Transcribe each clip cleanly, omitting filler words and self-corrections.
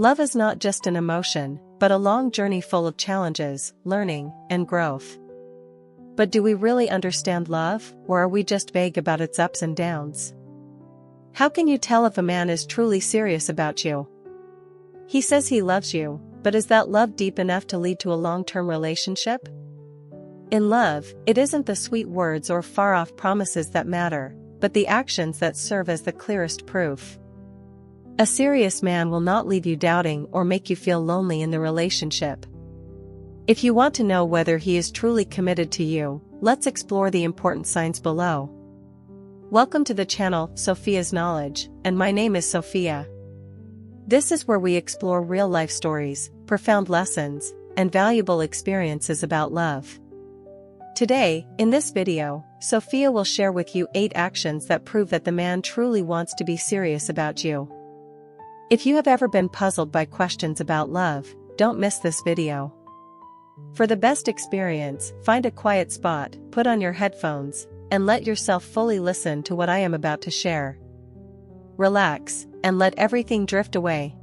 Love is not just an emotion, but a long journey full of challenges, learning, and growth. But do we really understand love, or are we just vague about its ups and downs? How can you tell if a man is truly serious about you? He says he loves you, but is that love deep enough to lead to a long-term relationship? In love, it isn't the sweet words or far-off promises that matter, but the actions that serve as the clearest proof. A serious man will not leave you doubting or make you feel lonely in the relationship. If you want to know whether he is truly committed to you, let's explore the important signs below. Welcome to the channel, Sophia's Knowledge, and my name is Sophia. This is where we explore real-life stories, profound lessons, and valuable experiences about love. Today, in this video, Sophia will share with you 8 actions that prove that the man truly wants to be serious about you. If you have ever been puzzled by questions about love, don't miss this video. For the best experience, find a quiet spot, put on your headphones, and let yourself fully listen to what I am about to share. Relax, and let everything drift away.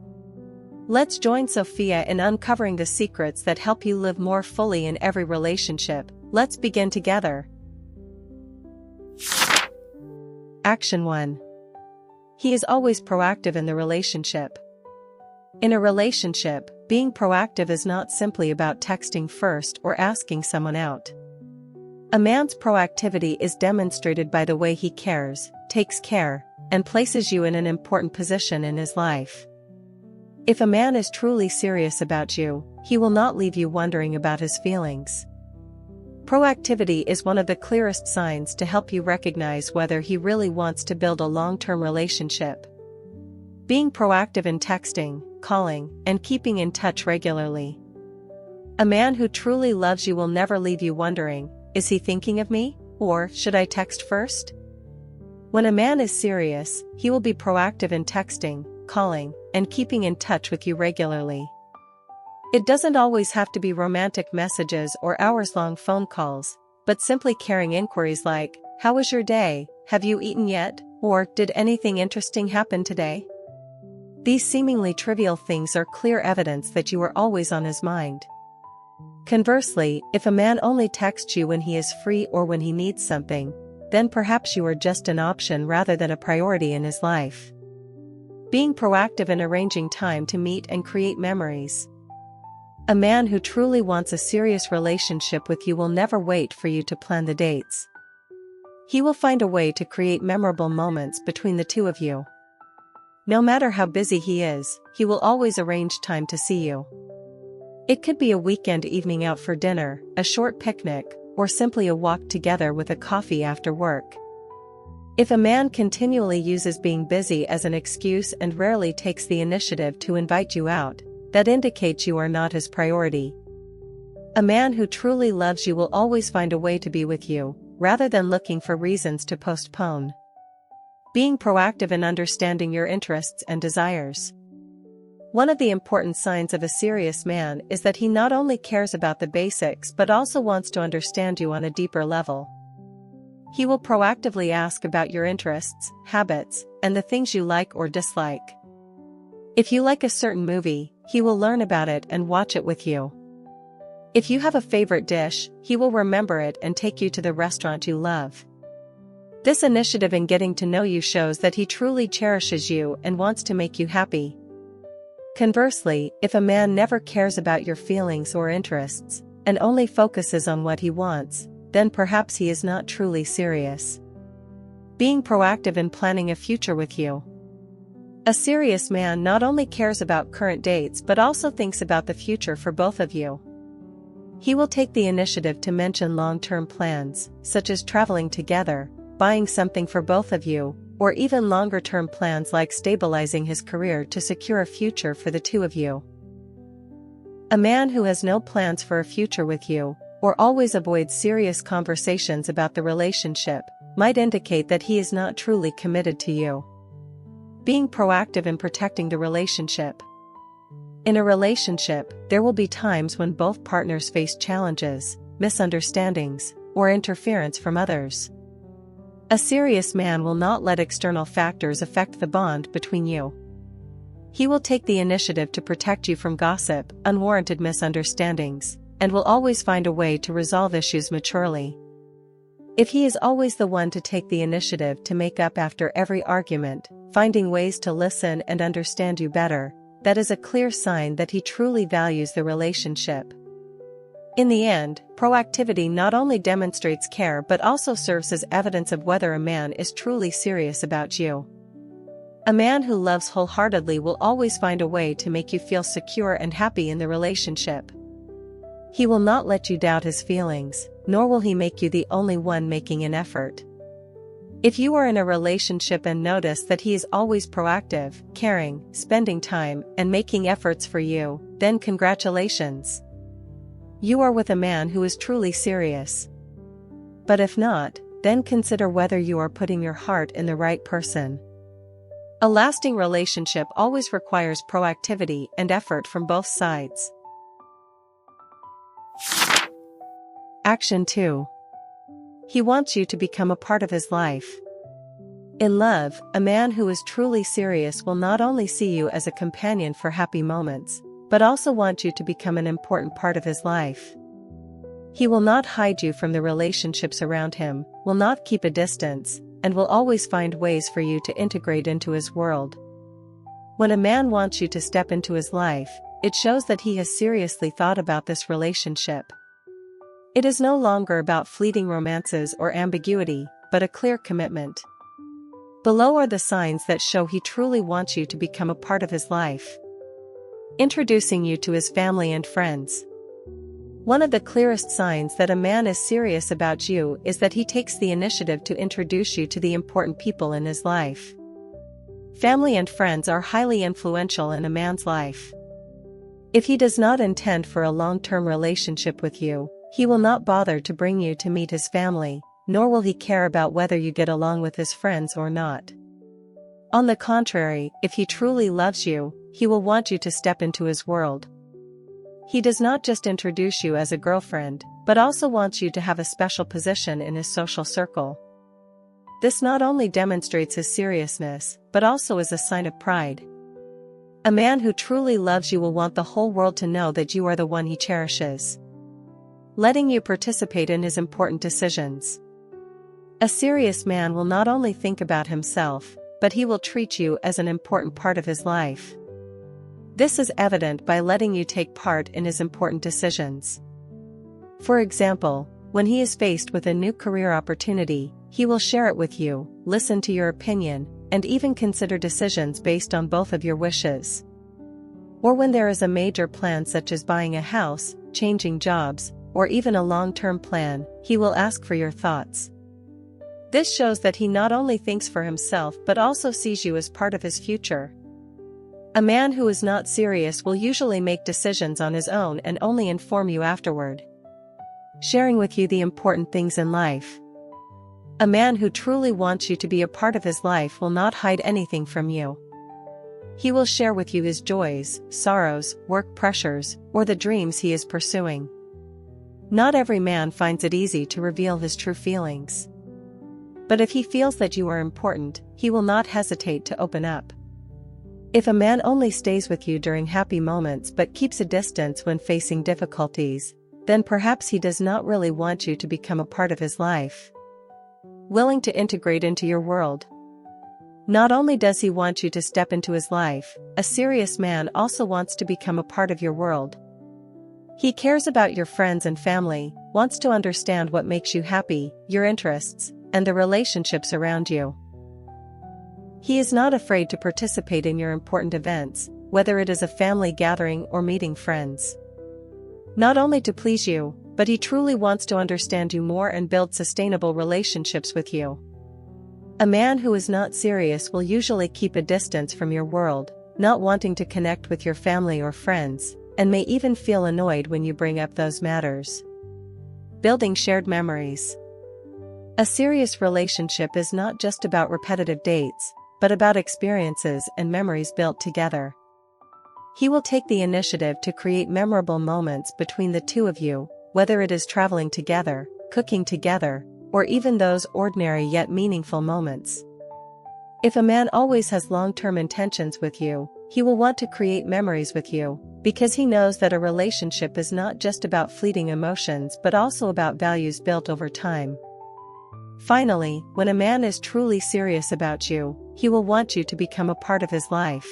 Let's join Sophia in uncovering the secrets that help you live more fully in every relationship. Let's begin together. Action 1. He is always proactive in the relationship. In a relationship, being proactive is not simply about texting first or asking someone out. A man's proactivity is demonstrated by the way he cares, takes care, and places you in an important position in his life. If a man is truly serious about you, he will not leave you wondering about his feelings. Proactivity is one of the clearest signs to help you recognize whether he really wants to build a long-term relationship. Being proactive in texting, calling, and keeping in touch regularly. A man who truly loves you will never leave you wondering, is he thinking of me, or should I text first? When a man is serious, he will be proactive in texting, calling, and keeping in touch with you regularly. It doesn't always have to be romantic messages or hours-long phone calls, but simply caring inquiries like, "How was your day? Have you eaten yet?" or "Did anything interesting happen today?" These seemingly trivial things are clear evidence that you are always on his mind. Conversely, if a man only texts you when he is free or when he needs something, then perhaps you are just an option rather than a priority in his life. Being proactive in arranging time to meet and create memories. A man who truly wants a serious relationship with you will never wait for you to plan the dates. He will find a way to create memorable moments between the two of you. No matter how busy he is, he will always arrange time to see you. It could be a weekend evening out for dinner, a short picnic, or simply a walk together with a coffee after work. If a man continually uses being busy as an excuse and rarely takes the initiative to invite you out, that indicates you are not his priority. A man who truly loves you will always find a way to be with you, rather than looking for reasons to postpone. Being proactive in understanding your interests and desires. One of the important signs of a serious man is that he not only cares about the basics but also wants to understand you on a deeper level. He will proactively ask about your interests, habits, and the things you like or dislike. If you like a certain movie, he will learn about it and watch it with you. If you have a favorite dish, he will remember it and take you to the restaurant you love. This initiative in getting to know you shows that he truly cherishes you and wants to make you happy. Conversely, if a man never cares about your feelings or interests, and only focuses on what he wants, then perhaps he is not truly serious. Being proactive in planning a future with you. A serious man not only cares about current dates but also thinks about the future for both of you. He will take the initiative to mention long-term plans, such as traveling together, buying something for both of you, or even longer-term plans like stabilizing his career to secure a future for the two of you. A man who has no plans for a future with you, or always avoids serious conversations about the relationship, might indicate that he is not truly committed to you. Being proactive in protecting the relationship. In a relationship, there will be times when both partners face challenges, misunderstandings, or interference from others. A serious man will not let external factors affect the bond between you. He will take the initiative to protect you from gossip, unwarranted misunderstandings, and will always find a way to resolve issues maturely. If he is always the one to take the initiative to make up after every argument, finding ways to listen and understand you better, that is a clear sign that he truly values the relationship. In the end, proactivity not only demonstrates care but also serves as evidence of whether a man is truly serious about you. A man who loves wholeheartedly will always find a way to make you feel secure and happy in the relationship. He will not let you doubt his feelings, nor will he make you the only one making an effort. If you are in a relationship and notice that he is always proactive, caring, spending time, and making efforts for you, then congratulations. You are with a man who is truly serious. But if not, then consider whether you are putting your heart in the right person. A lasting relationship always requires proactivity and effort from both sides. Action 2. He wants you to become a part of his life. In love, a man who is truly serious will not only see you as a companion for happy moments, but also want you to become an important part of his life. He will not hide you from the relationships around him, will not keep a distance, and will always find ways for you to integrate into his world. When a man wants you to step into his life, it shows that he has seriously thought about this relationship. It is no longer about fleeting romances or ambiguity, but a clear commitment. Below are the signs that show he truly wants you to become a part of his life. Introducing you to his family and friends. One of the clearest signs that a man is serious about you is that he takes the initiative to introduce you to the important people in his life. Family and friends are highly influential in a man's life. If he does not intend for a long-term relationship with you, he will not bother to bring you to meet his family, nor will he care about whether you get along with his friends or not. On the contrary, if he truly loves you, he will want you to step into his world. He does not just introduce you as a girlfriend, but also wants you to have a special position in his social circle. This not only demonstrates his seriousness, but also is a sign of pride. A man who truly loves you will want the whole world to know that you are the one he cherishes, letting you participate in his important decisions. A serious man will not only think about himself, but he will treat you as an important part of his life. This is evident by letting you take part in his important decisions. For example, when he is faced with a new career opportunity, he will share it with you, listen to your opinion, and even consider decisions based on both of your wishes. Or when there is a major plan such as buying a house, changing jobs, or even a long-term plan, he will ask for your thoughts. This shows that he not only thinks for himself but also sees you as part of his future. A man who is not serious will usually make decisions on his own and only inform you afterward, sharing with you the important things in life. A man who truly wants you to be a part of his life will not hide anything from you. He will share with you his joys, sorrows, work pressures, or the dreams he is pursuing. Not every man finds it easy to reveal his true feelings. But if he feels that you are important, he will not hesitate to open up. If a man only stays with you during happy moments but keeps a distance when facing difficulties, then perhaps he does not really want you to become a part of his life. Willing to integrate into your world. Not only does he want you to step into his life, a serious man also wants to become a part of your world. He cares about your friends and family, wants to understand what makes you happy, your interests, and the relationships around you. He is not afraid to participate in your important events, whether it is a family gathering or meeting friends. Not only to please you, but he truly wants to understand you more and build sustainable relationships with you. A man who is not serious will usually keep a distance from your world, not wanting to connect with your family or friends, and may even feel annoyed when you bring up those matters. Building shared memories. A serious relationship is not just about repetitive dates, but about experiences and memories built together. He will take the initiative to create memorable moments between the two of you, whether it is traveling together, cooking together, or even those ordinary yet meaningful moments. If a man always has long-term intentions with you, he will want to create memories with you, because he knows that a relationship is not just about fleeting emotions but also about values built over time. Finally, when a man is truly serious about you, he will want you to become a part of his life.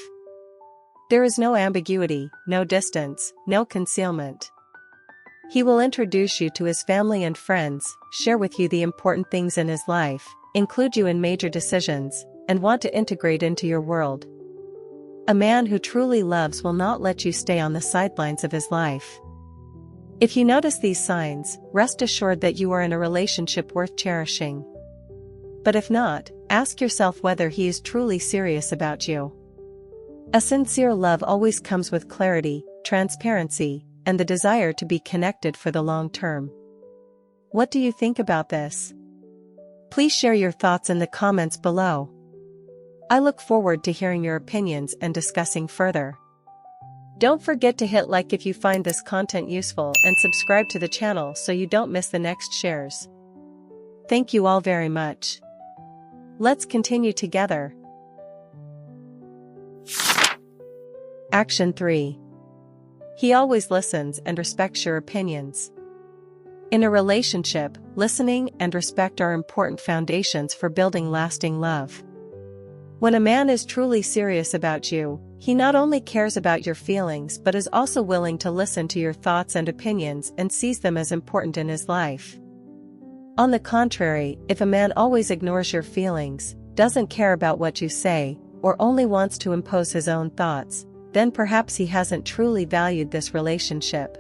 There is no ambiguity, no distance, no concealment. He will introduce you to his family and friends, share with you the important things in his life, include you in major decisions, and want to integrate into your world. A man who truly loves will not let you stay on the sidelines of his life. If you notice these signs, rest assured that you are in a relationship worth cherishing. But if not, ask yourself whether he is truly serious about you. A sincere love always comes with clarity, transparency, and the desire to be connected for the long term. What do you think about this? Please share your thoughts in the comments below. I look forward to hearing your opinions and discussing further. Don't forget to hit like if you find this content useful and subscribe to the channel so you don't miss the next shares. Thank you all very much. Let's continue together. Action 3. He always listens and respects your opinions. In a relationship, listening and respect are important foundations for building lasting love. When a man is truly serious about you, he not only cares about your feelings but is also willing to listen to your thoughts and opinions and sees them as important in his life. On the contrary, if a man always ignores your feelings, doesn't care about what you say, or only wants to impose his own thoughts, then perhaps he hasn't truly valued this relationship.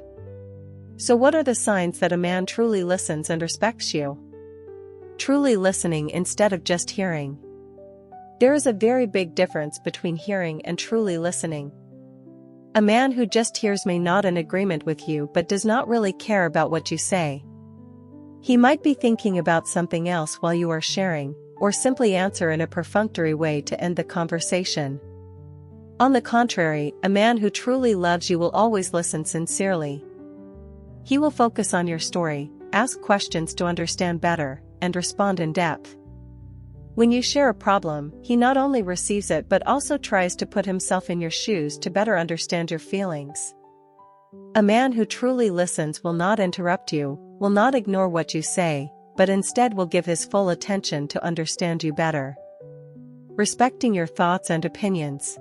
So what are the signs that a man truly listens and respects you? Truly listening instead of just hearing. There is a very big difference between hearing and truly listening. A man who just hears may nod in agreement with you but does not really care about what you say. He might be thinking about something else while you are sharing, or simply answer in a perfunctory way to end the conversation. On the contrary, a man who truly loves you will always listen sincerely. He will focus on your story, ask questions to understand better, and respond in depth. When you share a problem, he not only receives it but also tries to put himself in your shoes to better understand your feelings. A man who truly listens will not interrupt you, will not ignore what you say, but instead will give his full attention to understand you better. Respecting your thoughts and opinions.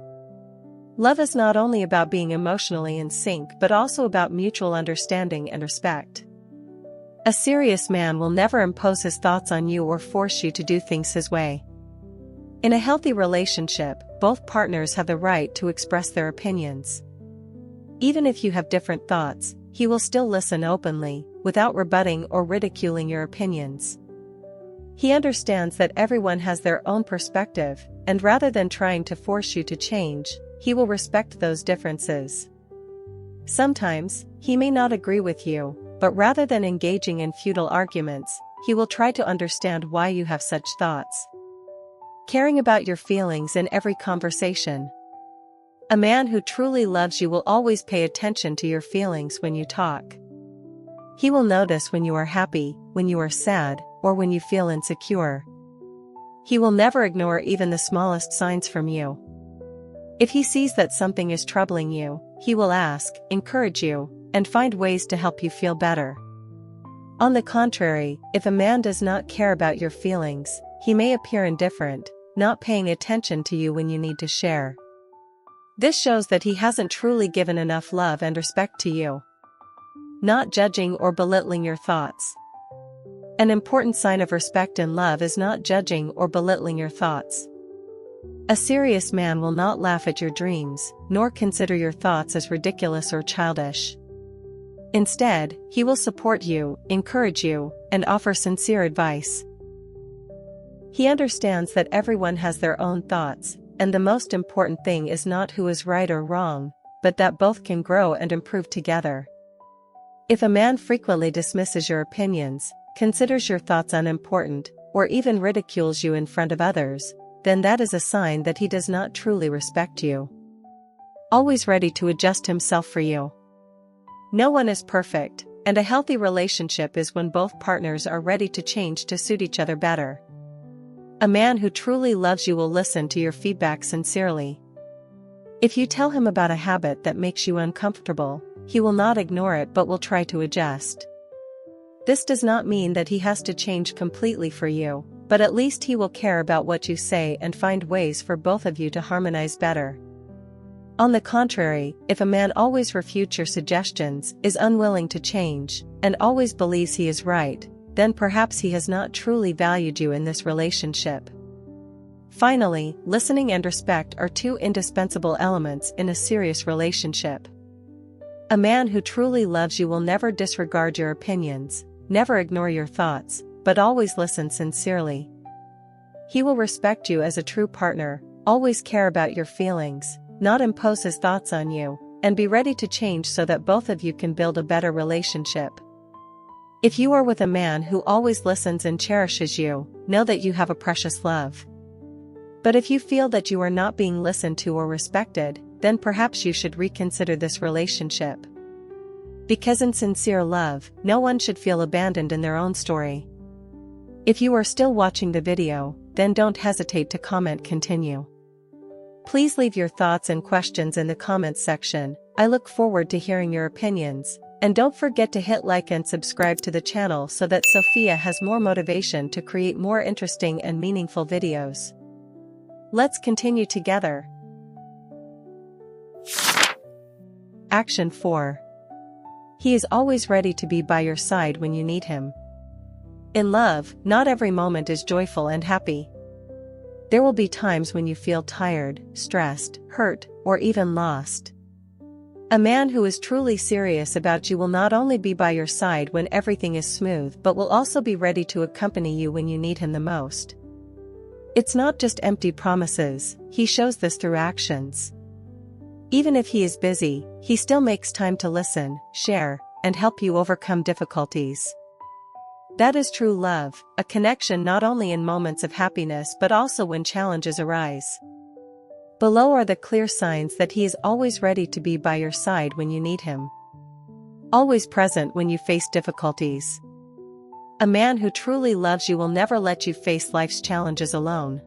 Love is not only about being emotionally in sync but also about mutual understanding and respect. A serious man will never impose his thoughts on you or force you to do things his way. In a healthy relationship, both partners have the right to express their opinions. Even if you have different thoughts, he will still listen openly, without rebutting or ridiculing your opinions. He understands that everyone has their own perspective, and rather than trying to force you to change, he will respect those differences. Sometimes, he may not agree with you, but rather than engaging in futile arguments, he will try to understand why you have such thoughts. Caring about your feelings in every conversation. A man who truly loves you will always pay attention to your feelings when you talk. He will notice when you are happy, when you are sad, or when you feel insecure. He will never ignore even the smallest signs from you. If he sees that something is troubling you, he will ask, encourage you, and find ways to help you feel better. On the contrary, if a man does not care about your feelings, he may appear indifferent, not paying attention to you when you need to share. This shows that he hasn't truly given enough love and respect to you. Not judging or belittling your thoughts. An important sign of respect and love is not judging or belittling your thoughts. A serious man will not laugh at your dreams, nor consider your thoughts as ridiculous or childish. Instead, he will support you, encourage you, and offer sincere advice. He understands that everyone has their own thoughts, and the most important thing is not who is right or wrong, but that both can grow and improve together. If a man frequently dismisses your opinions, considers your thoughts unimportant, or even ridicules you in front of others, then that is a sign that he does not truly respect you. Always ready to adjust himself for you. No one is perfect, and a healthy relationship is when both partners are ready to change to suit each other better. A man who truly loves you will listen to your feedback sincerely. If you tell him about a habit that makes you uncomfortable, he will not ignore it but will try to adjust. This does not mean that he has to change completely for you, but at least he will care about what you say and find ways for both of you to harmonize better. On the contrary, if a man always refutes your suggestions, is unwilling to change, and always believes he is right, then perhaps he has not truly valued you in this relationship. Finally, listening and respect are two indispensable elements in a serious relationship. A man who truly loves you will never disregard your opinions, never ignore your thoughts, but always listen sincerely. He will respect you as a true partner, always care about your feelings, not impose his thoughts on you, and be ready to change so that both of you can build a better relationship. If you are with a man who always listens and cherishes you, know that you have a precious love. But if you feel that you are not being listened to or respected, then perhaps you should reconsider this relationship. Because in sincere love, no one should feel abandoned in their own story. If you are still watching the video, then don't hesitate to comment continue. Please leave your thoughts and questions in the comments section. I look forward to hearing your opinions, and don't forget to hit like and subscribe to the channel so that Sophia has more motivation to create more interesting and meaningful videos. Let's continue together. Action 4. He is always ready to be by your side when you need him. In love, not every moment is joyful and happy. There will be times when you feel tired, stressed, hurt, or even lost. A man who is truly serious about you will not only be by your side when everything is smooth but will also be ready to accompany you when you need him the most. It's not just empty promises, he shows this through actions. Even if he is busy, he still makes time to listen, share, and help you overcome difficulties. That is true love, a connection not only in moments of happiness but also when challenges arise. Below are the clear signs that he is always ready to be by your side when you need him. Always present when you face difficulties. A man who truly loves you will never let you face life's challenges alone.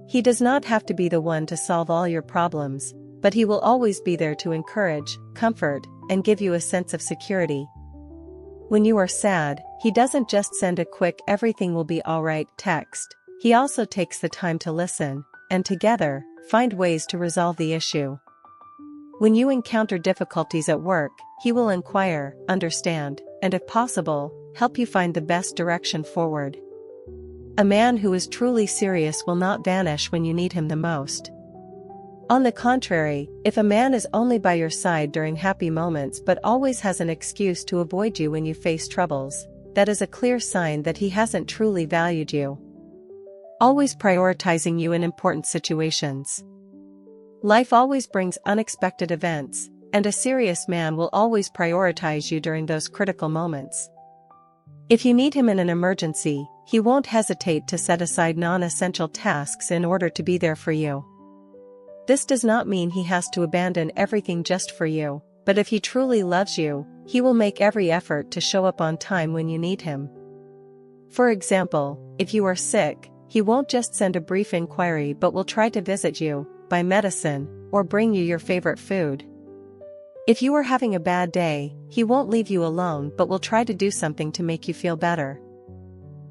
He does not have to be the one to solve all your problems, but he will always be there to encourage, comfort, and give you a sense of security. When you are sad, he doesn't just send a quick "everything will be alright" text, he also takes the time to listen, and together, find ways to resolve the issue. When you encounter difficulties at work, he will inquire, understand, and if possible, help you find the best direction forward. A man who is truly serious will not vanish when you need him the most. On the contrary, if a man is only by your side during happy moments but always has an excuse to avoid you when you face troubles, that is a clear sign that he hasn't truly valued you. Always prioritizing you in important situations. Life always brings unexpected events, and a serious man will always prioritize you during those critical moments. If you need him in an emergency, he won't hesitate to set aside non-essential tasks in order to be there for you. This does not mean he has to abandon everything just for you, but if he truly loves you, he will make every effort to show up on time when you need him. For example, if you are sick, he won't just send a brief inquiry but will try to visit you, buy medicine, or bring you your favorite food. If you are having a bad day, he won't leave you alone but will try to do something to make you feel better.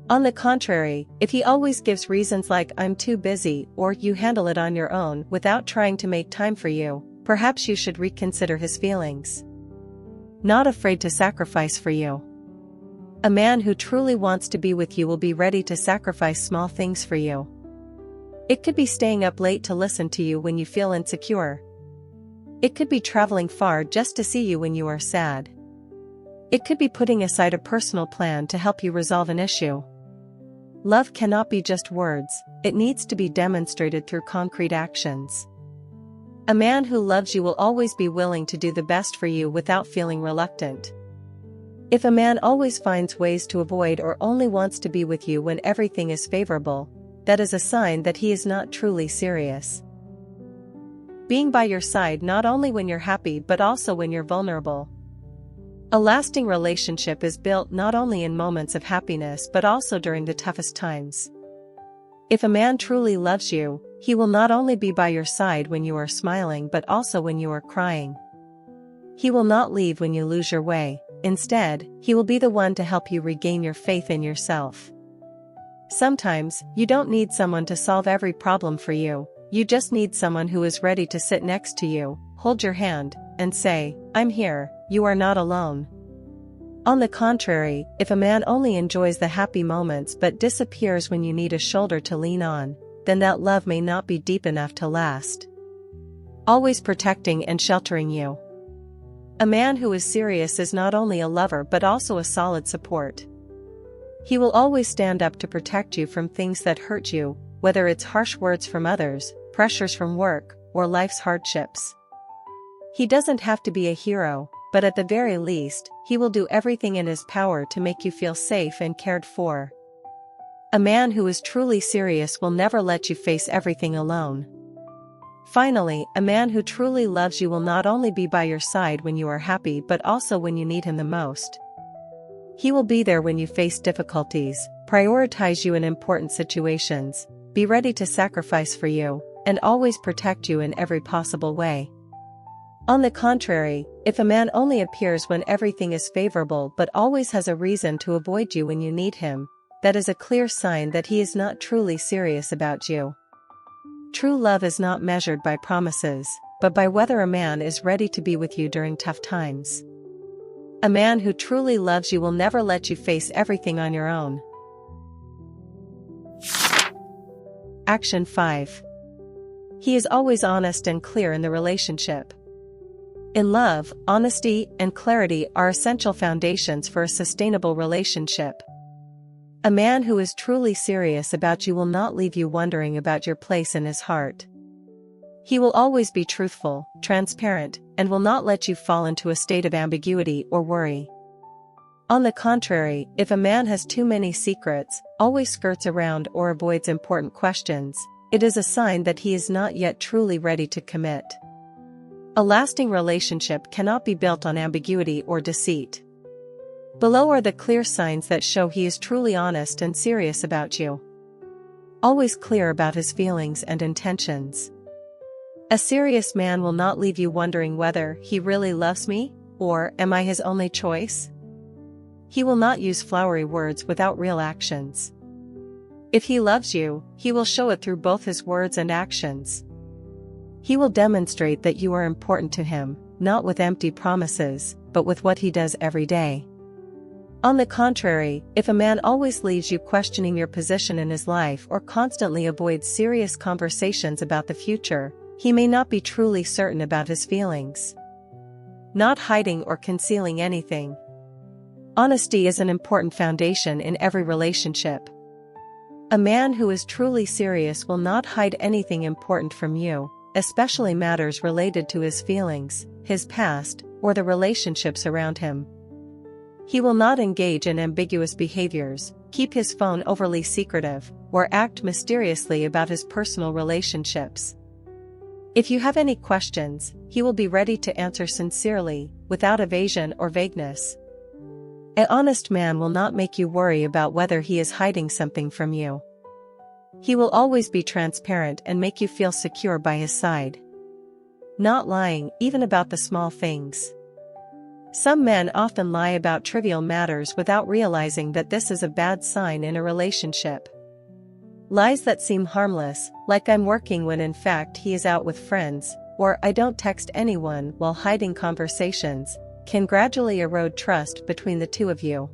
On the contrary, if he always gives reasons like "I'm too busy" or "you handle it on your own" without trying to make time for you, perhaps you should reconsider his feelings. Not afraid to sacrifice for you. A man who truly wants to be with you will be ready to sacrifice small things for you. It could be staying up late to listen to you when you feel insecure. It could be traveling far just to see you when you are sad. It could be putting aside a personal plan to help you resolve an issue. Love cannot be just words, it needs to be demonstrated through concrete actions. A man who loves you will always be willing to do the best for you without feeling reluctant. If a man always finds ways to avoid or only wants to be with you when everything is favorable, that is a sign that he is not truly serious. Being by your side not only when you're happy but also when you're vulnerable. A lasting relationship is built not only in moments of happiness but also during the toughest times. If a man truly loves you, he will not only be by your side when you are smiling but also when you are crying. He will not leave when you lose your way. Instead, he will be the one to help you regain your faith in yourself. Sometimes, you don't need someone to solve every problem for you. You just need someone who is ready to sit next to you, hold your hand, and say, "I'm here, you are not alone." On the contrary, if a man only enjoys the happy moments but disappears when you need a shoulder to lean on, then that love may not be deep enough to last. Always protecting and sheltering you. A man who is serious is not only a lover but also a solid support. He will always stand up to protect you from things that hurt you, whether it's harsh words from others, pressures from work, or life's hardships. He doesn't have to be a hero, but at the very least, he will do everything in his power to make you feel safe and cared for. A man who is truly serious will never let you face everything alone. Finally, a man who truly loves you will not only be by your side when you are happy but also when you need him the most. He will be there when you face difficulties, prioritize you in important situations, be ready to sacrifice for you, and always protect you in every possible way. On the contrary, if a man only appears when everything is favorable but always has a reason to avoid you when you need him, that is a clear sign that he is not truly serious about you. True love is not measured by promises, but by whether a man is ready to be with you during tough times. A man who truly loves you will never let you face everything on your own. Action 5. He is always honest and clear in the relationship. In love, honesty and clarity are essential foundations for a sustainable relationship. A man who is truly serious about you will not leave you wondering about your place in his heart. He will always be truthful, transparent, and will not let you fall into a state of ambiguity or worry. On the contrary, if a man has too many secrets, always skirts around or avoids important questions, it is a sign that he is not yet truly ready to commit. A lasting relationship cannot be built on ambiguity or deceit. Below are the clear signs that show he is truly honest and serious about you. Always clear about his feelings and intentions. A serious man will not leave you wondering whether he really loves me, or am I his only choice? He will not use flowery words without real actions. If he loves you, he will show it through both his words and actions. He will demonstrate that you are important to him, not with empty promises, but with what he does every day. On the contrary, if a man always leaves you questioning your position in his life or constantly avoids serious conversations about the future, he may not be truly certain about his feelings. Not hiding or concealing anything. Honesty is an important foundation in every relationship. A man who is truly serious will not hide anything important from you, especially matters related to his feelings, his past, or the relationships around him. He will not engage in ambiguous behaviors, keep his phone overly secretive, or act mysteriously about his personal relationships. If you have any questions, he will be ready to answer sincerely, without evasion or vagueness. An honest man will not make you worry about whether he is hiding something from you. He will always be transparent and make you feel secure by his side. Not lying, even about the small things. Some men often lie about trivial matters without realizing that this is a bad sign in a relationship. Lies that seem harmless, like I'm working when in fact he is out with friends, or I don't text anyone while hiding conversations, can gradually erode trust between the two of you.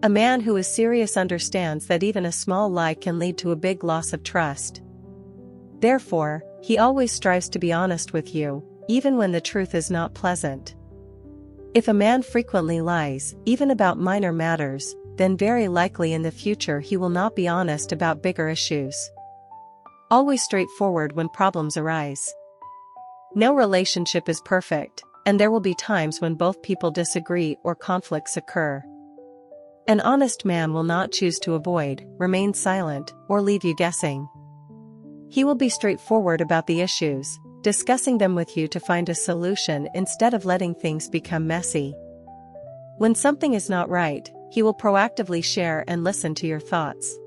A man who is serious understands that even a small lie can lead to a big loss of trust. Therefore, he always strives to be honest with you, even when the truth is not pleasant. If a man frequently lies, even about minor matters, then very likely in the future he will not be honest about bigger issues. Always straightforward when problems arise. No relationship is perfect, and there will be times when both people disagree or conflicts occur. An honest man will not choose to avoid, remain silent, or leave you guessing. He will be straightforward about the issues, discussing them with you to find a solution instead of letting things become messy. When something is not right, he will proactively share and listen to your thoughts.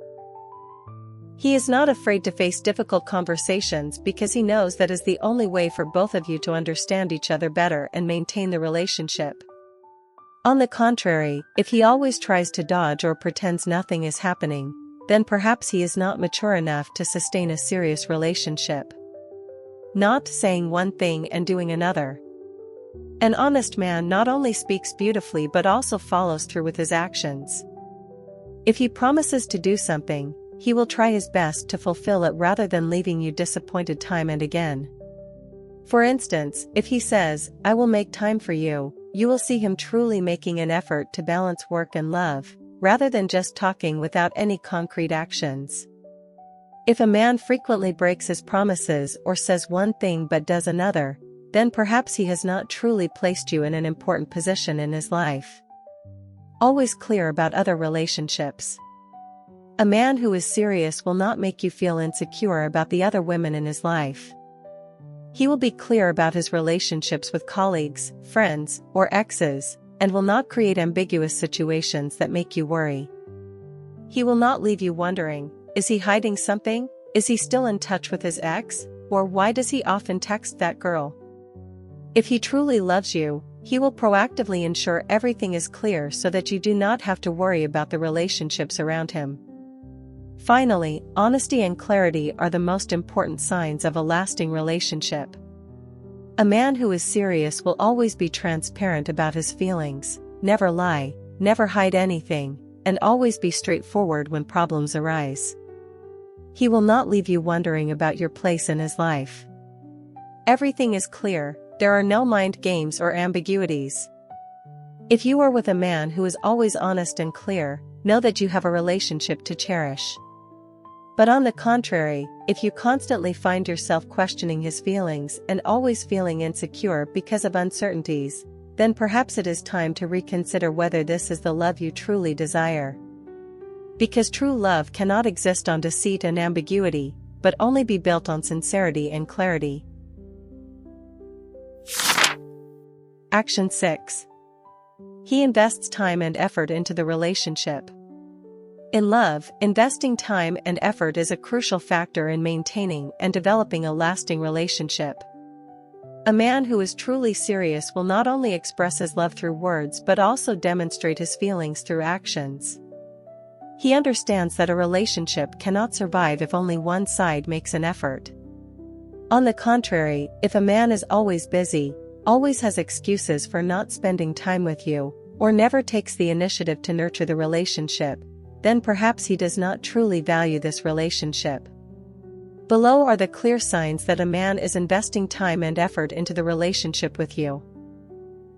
He is not afraid to face difficult conversations because he knows that is the only way for both of you to understand each other better and maintain the relationship. On the contrary, if he always tries to dodge or pretends nothing is happening, then perhaps he is not mature enough to sustain a serious relationship. Not saying one thing and doing another. An honest man not only speaks beautifully but also follows through with his actions. If he promises to do something, he will try his best to fulfill it rather than leaving you disappointed time and again. For instance, if he says, "I will make time for you," you will see him truly making an effort to balance work and love, rather than just talking without any concrete actions. If a man frequently breaks his promises or says one thing but does another, then perhaps he has not truly placed you in an important position in his life. Always clear about other relationships. A man who is serious will not make you feel insecure about the other women in his life. He will be clear about his relationships with colleagues, friends, or exes, and will not create ambiguous situations that make you worry. He will not leave you wondering, is he hiding something? Is he still in touch with his ex? Or why does he often text that girl? If he truly loves you, he will proactively ensure everything is clear so that you do not have to worry about the relationships around him. Finally, honesty and clarity are the most important signs of a lasting relationship. A man who is serious will always be transparent about his feelings, never lie, never hide anything, and always be straightforward when problems arise. He will not leave you wondering about your place in his life. Everything is clear, there are no mind games or ambiguities. If you are with a man who is always honest and clear, know that you have a relationship to cherish. But on the contrary, if you constantly find yourself questioning his feelings and always feeling insecure because of uncertainties, then perhaps it is time to reconsider whether this is the love you truly desire. Because true love cannot exist on deceit and ambiguity, but only be built on sincerity and clarity. Action 6. He invests time and effort into the relationship. In love, investing time and effort is a crucial factor in maintaining and developing a lasting relationship. A man who is truly serious will not only express his love through words but also demonstrate his feelings through actions. He understands that a relationship cannot survive if only one side makes an effort. On the contrary, if a man is always busy, always has excuses for not spending time with you, or never takes the initiative to nurture the relationship, then perhaps he does not truly value this relationship. Below are the clear signs that a man is investing time and effort into the relationship with you.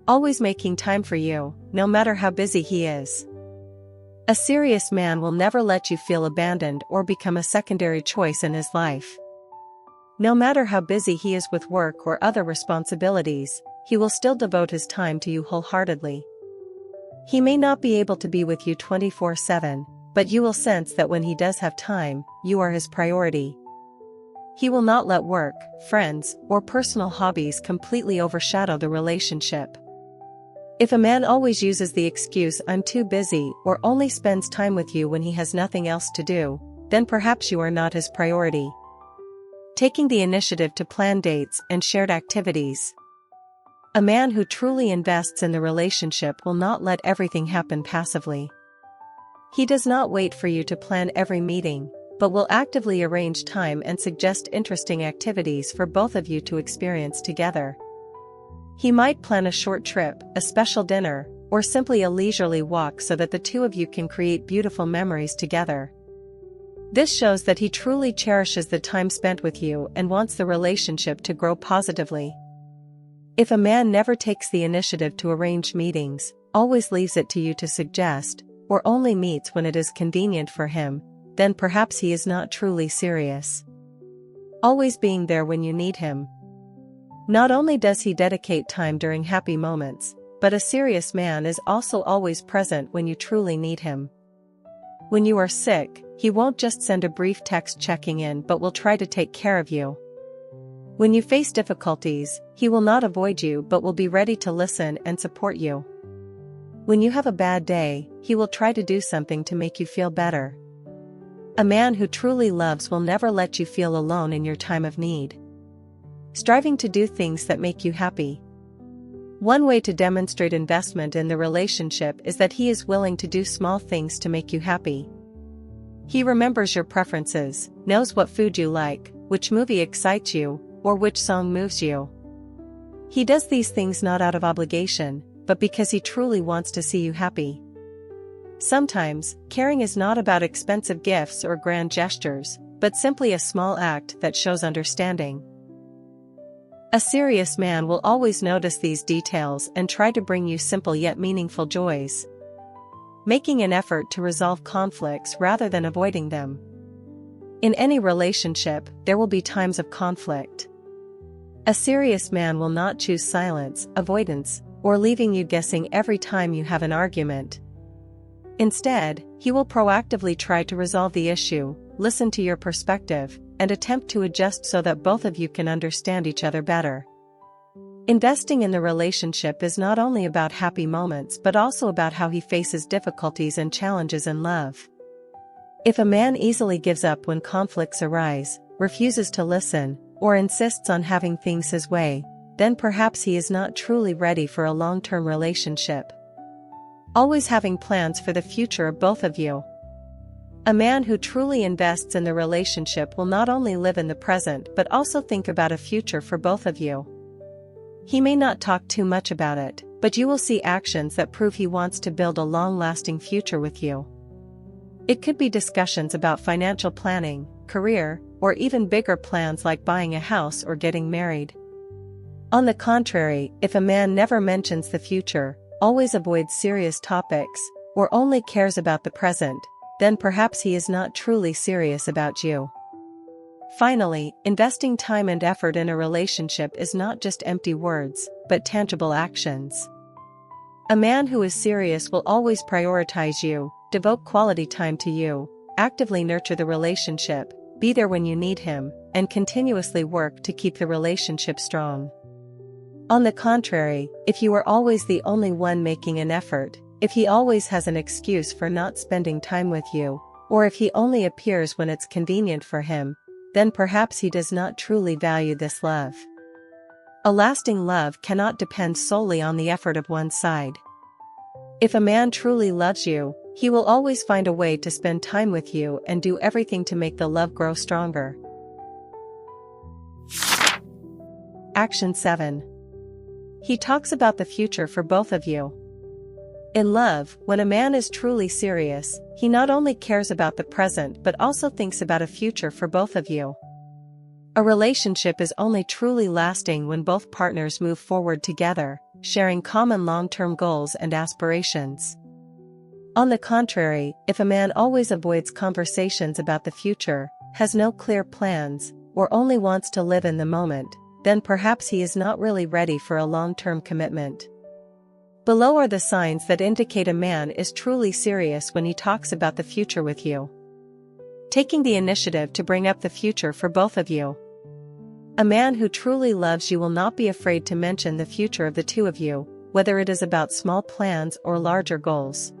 Always making time for you, no matter how busy he is. A serious man will never let you feel abandoned or become a secondary choice in his life. No matter how busy he is with work or other responsibilities, he will still devote his time to you wholeheartedly. He may not be able to be with you 24/7, but you will sense that when he does have time, you are his priority. He will not let work, friends, or personal hobbies completely overshadow the relationship. If a man always uses the excuse "I'm too busy" or only spends time with you when he has nothing else to do, then perhaps you are not his priority. Taking the initiative to plan dates and shared activities. A man who truly invests in the relationship will not let everything happen passively. He does not wait for you to plan every meeting, but will actively arrange time and suggest interesting activities for both of you to experience together. He might plan a short trip, a special dinner, or simply a leisurely walk so that the two of you can create beautiful memories together. This shows that he truly cherishes the time spent with you and wants the relationship to grow positively. If a man never takes the initiative to arrange meetings, always leaves it to you to suggest, or only meets when it is convenient for him, then perhaps he is not truly serious. Always being there when you need him. Not only does he dedicate time during happy moments, but a serious man is also always present when you truly need him. When you are sick, he won't just send a brief text checking in but will try to take care of you. When you face difficulties, he will not avoid you but will be ready to listen and support you. When you have a bad day, he will try to do something to make you feel better. A man who truly loves will never let you feel alone in your time of need. Striving to do things that make you happy. One way to demonstrate investment in the relationship is that he is willing to do small things to make you happy. He remembers your preferences, knows what food you like, which movie excites you, or which song moves you. He does these things not out of obligation, but because he truly wants to see you happy. Sometimes, caring is not about expensive gifts or grand gestures, but simply a small act that shows understanding. A serious man will always notice these details and try to bring you simple yet meaningful joys, making an effort to resolve conflicts rather than avoiding them. In any relationship, there will be times of conflict. A serious man will not choose silence, avoidance, or leaving you guessing every time you have an argument. Instead, he will proactively try to resolve the issue, listen to your perspective, and attempt to adjust so that both of you can understand each other better. Investing in the relationship is not only about happy moments but also about how he faces difficulties and challenges in love. If a man easily gives up when conflicts arise, refuses to listen, or insists on having things his way, then perhaps he is not truly ready for a long-term relationship. Always having plans for the future of both of you. A man who truly invests in the relationship will not only live in the present but also think about a future for both of you. He may not talk too much about it, but you will see actions that prove he wants to build a long-lasting future with you. It could be discussions about financial planning, career, or even bigger plans like buying a house or getting married. On the contrary, if a man never mentions the future, always avoids serious topics, or only cares about the present, then perhaps he is not truly serious about you. Finally, investing time and effort in a relationship is not just empty words, but tangible actions. A man who is serious will always prioritize you, devote quality time to you, actively nurture the relationship, be there when you need him, and continuously work to keep the relationship strong. On the contrary, if you are always the only one making an effort, if he always has an excuse for not spending time with you, or if he only appears when it's convenient for him, then perhaps he does not truly value this love. A lasting love cannot depend solely on the effort of one side. If a man truly loves you, he will always find a way to spend time with you and do everything to make the love grow stronger. Action 7. He talks about the future for both of you. In love, when a man is truly serious, he not only cares about the present but also thinks about a future for both of you. A relationship is only truly lasting when both partners move forward together, sharing common long-term goals and aspirations. On the contrary, if a man always avoids conversations about the future, has no clear plans, or only wants to live in the moment, then perhaps he is not really ready for a long-term commitment. Below are the signs that indicate a man is truly serious when he talks about the future with you. Taking the initiative to bring up the future for both of you. A man who truly loves you will not be afraid to mention the future of the two of you, whether it is about small plans or larger goals.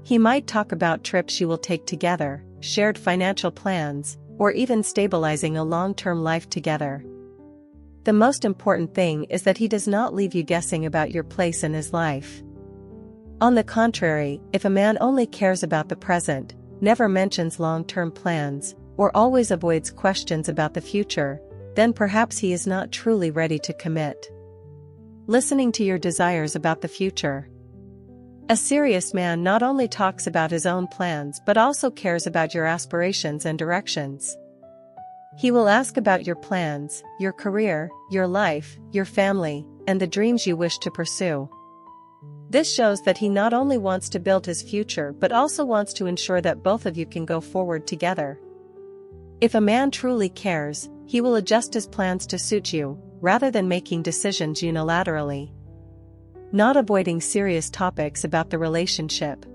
He might talk about trips you will take together, shared financial plans, or even stabilizing a long-term life together. The most important thing is that he does not leave you guessing about your place in his life. On the contrary, if a man only cares about the present, never mentions long-term plans, or always avoids questions about the future, then perhaps he is not truly ready to commit. Listening to your desires about the future. A serious man not only talks about his own plans but also cares about your aspirations and directions. He will ask about your plans, your career, your life, your family, and the dreams you wish to pursue. This shows that he not only wants to build his future but also wants to ensure that both of you can go forward together. If a man truly cares, he will adjust his plans to suit you, rather than making decisions unilaterally. Not avoiding serious topics about the relationship.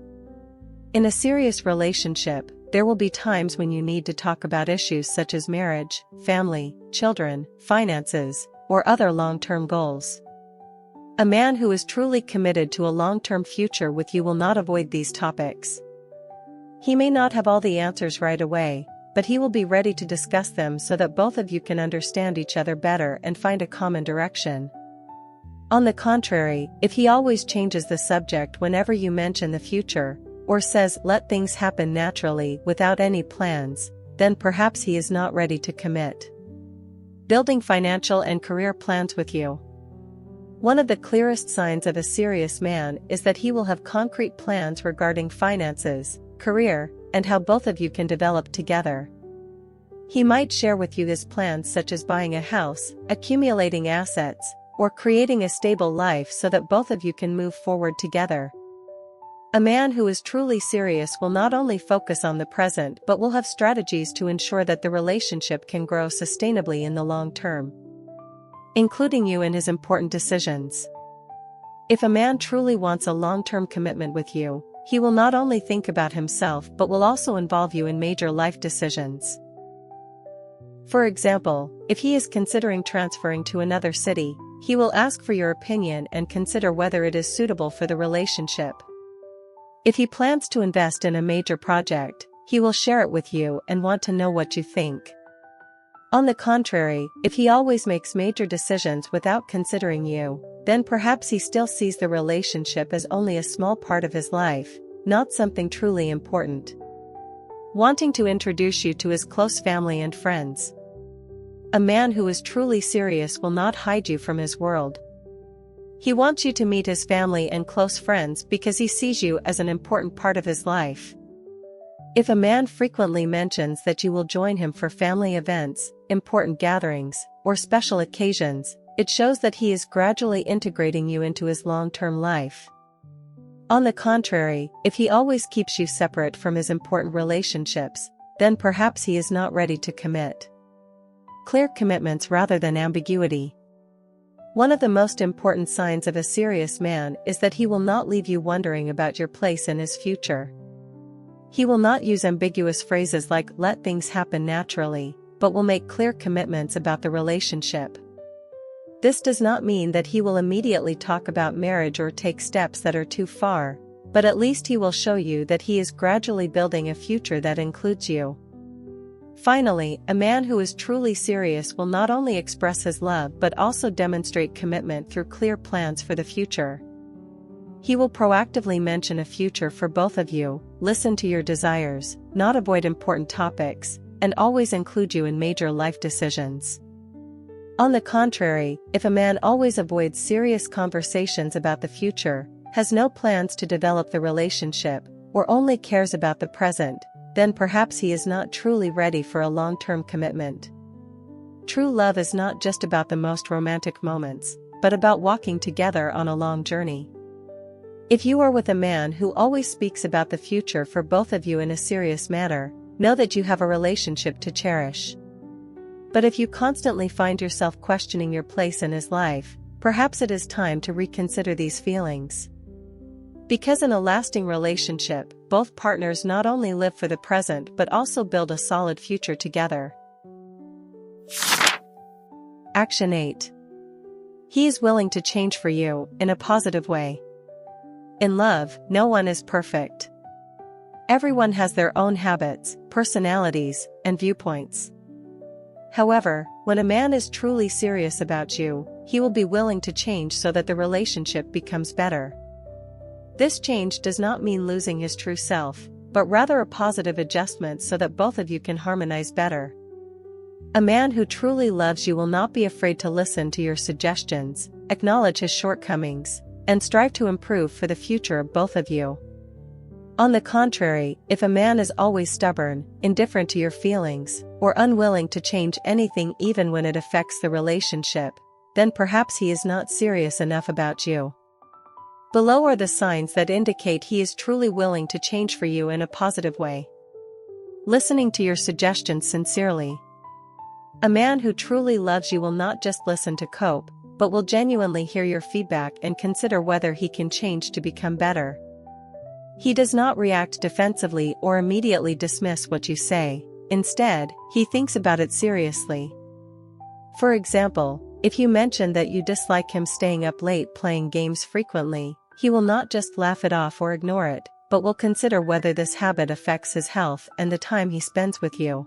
In a serious relationship, there will be times when you need to talk about issues such as marriage, family, children, finances, or other long-term goals. A man who is truly committed to a long-term future with you will not avoid these topics. He may not have all the answers right away, but he will be ready to discuss them so that both of you can understand each other better and find a common direction. On the contrary, if he always changes the subject whenever you mention the future, or says let things happen naturally without any plans, then perhaps he is not ready to commit. Building financial and career plans with you. One of the clearest signs of a serious man is that he will have concrete plans regarding finances, career, and how both of you can develop together. He might share with you his plans such as buying a house, accumulating assets, or creating a stable life so that both of you can move forward together. A man who is truly serious will not only focus on the present but will have strategies to ensure that the relationship can grow sustainably in the long term, including you in his important decisions. If a man truly wants a long-term commitment with you, he will not only think about himself but will also involve you in major life decisions. For example, if he is considering transferring to another city, he will ask for your opinion and consider whether it is suitable for the relationship. If he plans to invest in a major project, he will share it with you and want to know what you think. On the contrary, if he always makes major decisions without considering you, then perhaps he still sees the relationship as only a small part of his life, not something truly important. Wanting to introduce you to his close family and friends. A man who is truly serious will not hide you from his world. He wants you to meet his family and close friends because he sees you as an important part of his life. If a man frequently mentions that you will join him for family events, important gatherings, or special occasions, it shows that he is gradually integrating you into his long-term life. On the contrary, if he always keeps you separate from his important relationships, then perhaps he is not ready to commit. Clear commitments rather than ambiguity. One of the most important signs of a serious man is that he will not leave you wondering about your place in his future. He will not use ambiguous phrases like let things happen naturally, but will make clear commitments about the relationship. This does not mean that he will immediately talk about marriage or take steps that are too far, but at least he will show you that he is gradually building a future that includes you. Finally, a man who is truly serious will not only express his love but also demonstrate commitment through clear plans for the future. He will proactively mention a future for both of you, listen to your desires, not avoid important topics, and always include you in major life decisions. On the contrary, if a man always avoids serious conversations about the future, has no plans to develop the relationship, or only cares about the present, then perhaps he is not truly ready for a long-term commitment. True love is not just about the most romantic moments, but about walking together on a long journey. If you are with a man who always speaks about the future for both of you in a serious manner, know that you have a relationship to cherish. But if you constantly find yourself questioning your place in his life, perhaps it is time to reconsider these feelings. Because in a lasting relationship, both partners not only live for the present but also build a solid future together. Action 8. He is willing to change for you, in a positive way. In love, no one is perfect. Everyone has their own habits, personalities, and viewpoints. However, when a man is truly serious about you, he will be willing to change so that the relationship becomes better. This change does not mean losing his true self, but rather a positive adjustment so that both of you can harmonize better. A man who truly loves you will not be afraid to listen to your suggestions, acknowledge his shortcomings, and strive to improve for the future of both of you. On the contrary, if a man is always stubborn, indifferent to your feelings, or unwilling to change anything even when it affects the relationship, then perhaps he is not serious enough about you. Below are the signs that indicate he is truly willing to change for you in a positive way. Listening to your suggestions sincerely. A man who truly loves you will not just listen to cope, but will genuinely hear your feedback and consider whether he can change to become better. He does not react defensively or immediately dismiss what you say. Instead, he thinks about it seriously. For example, if you mention that you dislike him staying up late playing games frequently, he will not just laugh it off or ignore it, but will consider whether this habit affects his health and the time he spends with you.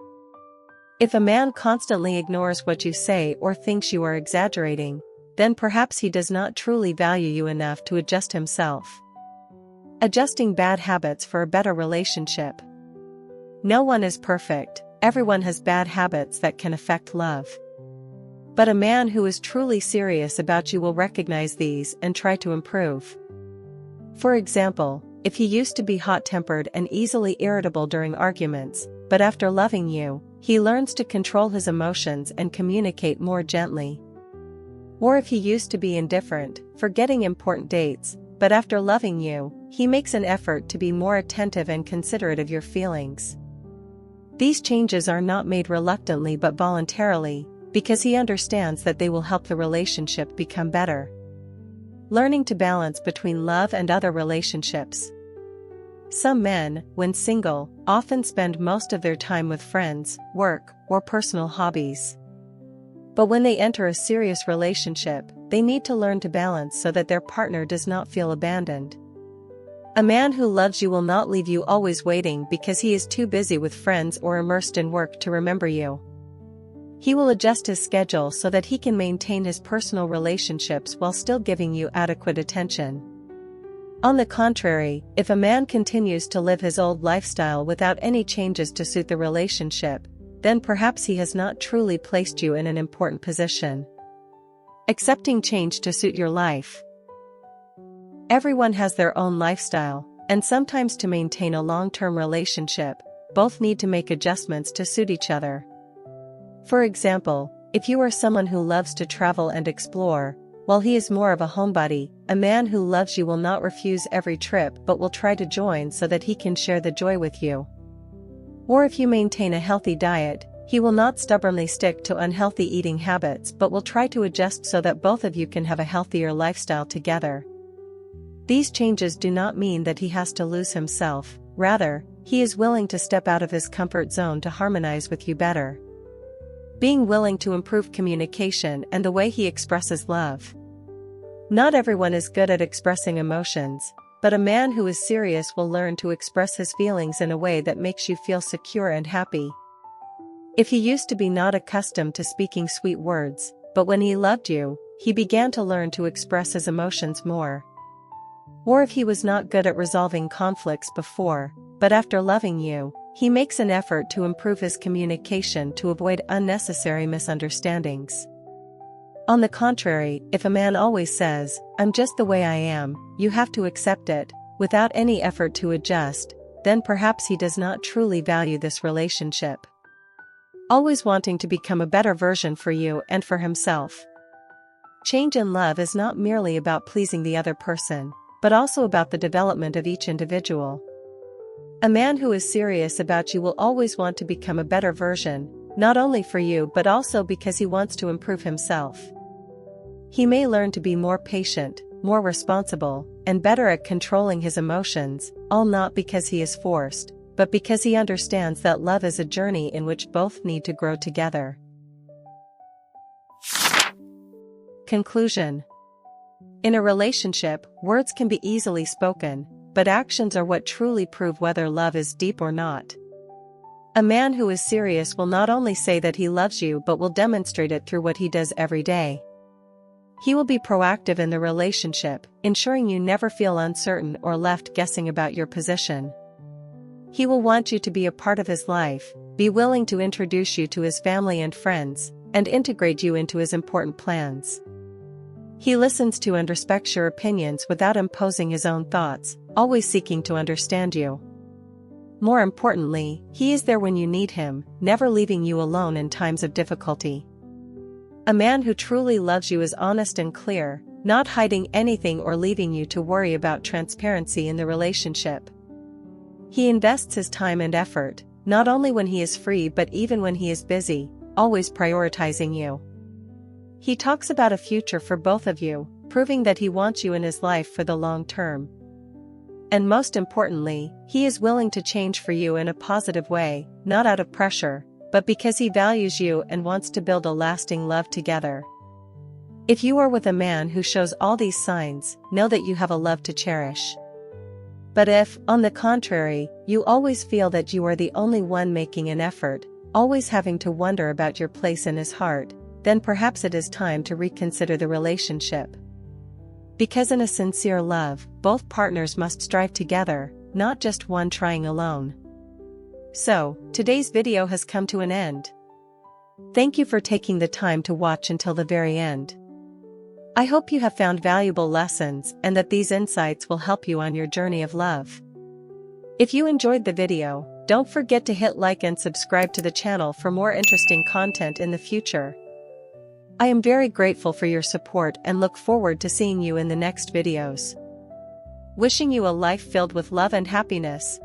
If a man constantly ignores what you say or thinks you are exaggerating, then perhaps he does not truly value you enough to adjust himself. Adjusting bad habits for a better relationship. No one is perfect, everyone has bad habits that can affect love. But a man who is truly serious about you will recognize these and try to improve. For example, if he used to be hot-tempered and easily irritable during arguments, but after loving you, he learns to control his emotions and communicate more gently. Or if he used to be indifferent, forgetting important dates, but after loving you, he makes an effort to be more attentive and considerate of your feelings. These changes are not made reluctantly but voluntarily, because he understands that they will help the relationship become better. Learning to balance between love and other relationships. Some men, when single, often spend most of their time with friends, work, or personal hobbies. But when they enter a serious relationship, they need to learn to balance so that their partner does not feel abandoned. A man who loves you will not leave you always waiting because he is too busy with friends or immersed in work to remember you. He will adjust his schedule so that he can maintain his personal relationships while still giving you adequate attention. On the contrary, if a man continues to live his old lifestyle without any changes to suit the relationship, then perhaps he has not truly placed you in an important position. Accepting change to suit your life. Everyone has their own lifestyle, and sometimes to maintain a long-term relationship, both need to make adjustments to suit each other. For example, if you are someone who loves to travel and explore, while he is more of a homebody, a man who loves you will not refuse every trip but will try to join so that he can share the joy with you. Or if you maintain a healthy diet, he will not stubbornly stick to unhealthy eating habits but will try to adjust so that both of you can have a healthier lifestyle together. These changes do not mean that he has to lose himself, rather, he is willing to step out of his comfort zone to harmonize with you better. Being willing to improve communication and the way he expresses love. Not everyone is good at expressing emotions, but a man who is serious will learn to express his feelings in a way that makes you feel secure and happy. If he used to be not accustomed to speaking sweet words, but when he loved you, he began to learn to express his emotions more. Or if he was not good at resolving conflicts before, but after loving you, he makes an effort to improve his communication to avoid unnecessary misunderstandings. On the contrary, if a man always says, "I'm just the way I am, you have to accept it," without any effort to adjust, then perhaps he does not truly value this relationship. Always wanting to become a better version for you and for himself. Change in love is not merely about pleasing the other person, but also about the development of each individual. A man who is serious about you will always want to become a better version, not only for you but also because he wants to improve himself. He may learn to be more patient, more responsible, and better at controlling his emotions, all not because he is forced, but because he understands that love is a journey in which both need to grow together. Conclusion. In a relationship, words can be easily spoken, but actions are what truly prove whether love is deep or not. A man who is serious will not only say that he loves you but will demonstrate it through what he does every day. He will be proactive in the relationship, ensuring you never feel uncertain or left guessing about your position. He will want you to be a part of his life, be willing to introduce you to his family and friends, and integrate you into his important plans. He listens to and respects your opinions without imposing his own thoughts, always seeking to understand you. More importantly, he is there when you need him, never leaving you alone in times of difficulty. A man who truly loves you is honest and clear, not hiding anything or leaving you to worry about transparency in the relationship. He invests his time and effort, not only when he is free but even when he is busy, always prioritizing you. He talks about a future for both of you, proving that he wants you in his life for the long term. And most importantly, he is willing to change for you in a positive way, not out of pressure, but because he values you and wants to build a lasting love together. If you are with a man who shows all these signs, know that you have a love to cherish. But if, on the contrary, you always feel that you are the only one making an effort, always having to wonder about your place in his heart, then perhaps it is time to reconsider the relationship. Because in a sincere love, both partners must strive together, not just one trying alone. So, today's video has come to an end. Thank you for taking the time to watch until the very end. I hope you have found valuable lessons and that these insights will help you on your journey of love. If you enjoyed the video, don't forget to hit like and subscribe to the channel for more interesting content in the future. I am very grateful for your support and look forward to seeing you in the next videos. Wishing you a life filled with love and happiness.